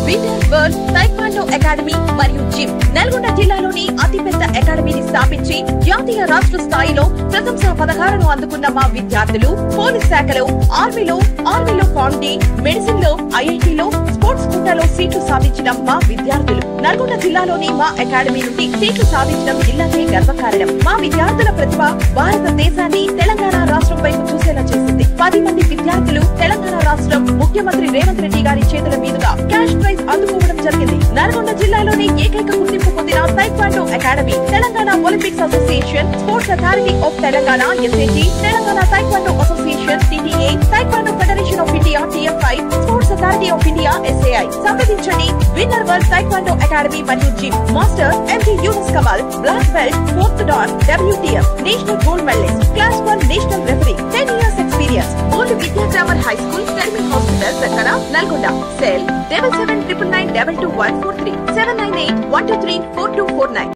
Winner world taekwondo academy మరియు gym Nalgonda జిల్లాలోని అతిపెద్ద అకాడమీని స్థాపించి జాతీయ రాష్ట్ర స్థాయిలో ప్రశంసా పథకాలను అందుకున్న మా విద్యార్థులు పోలీస్ శాఖలో, ఆర్మీలో ఫార్మీ, మెడిసిన్ లో, ఐఐటీలో, స్పోర్ట్స్ కోటాలో సీట్లు సాధించిన మా విద్యార్థులు నల్గొండ జిల్లాలోని మా అకాడమీ నుండి సీట్లు సాధించడం జిల్లాకే గర్వకారణం. మా విద్యార్థుల ప్రతిభ భారతదేశాన్ని తెలంగాణ రాష్ట్రం వైపు చూసేలా చేసింది. 10 మంది విద్యార్థులు తెలంగాణ రాష్ట్రం ముఖ్యమంత్రి రేవంత్ రెడ్డి గారి చేతుల మీదుగా క్యాష్ ప్రైజ్ అందుకోవడం జరిగింది. నల్గొండ జిల్లాలోని ఏకైక గుర్తింపు పొందిన taekwondo academy Telangana Olympics association, sports authority of Telangana (SAT), Telangana taekwondo association (TTA), taekwondo federation of India (TFI), sports authority of India (SAI). సంప్రదించండి. విన్నర్ వరల్డ్ టైక్వాండో అకాడమీ మరియు gym. Master MT Yunus Kamal, black belt, 4th Dan, WTF, national gold medalist, class 1 national referee, 10 years experience. Old Vidya grammar high school, terminal hospital దగ్గర, Nalgonda. Cell 7799922143 798 123 4249.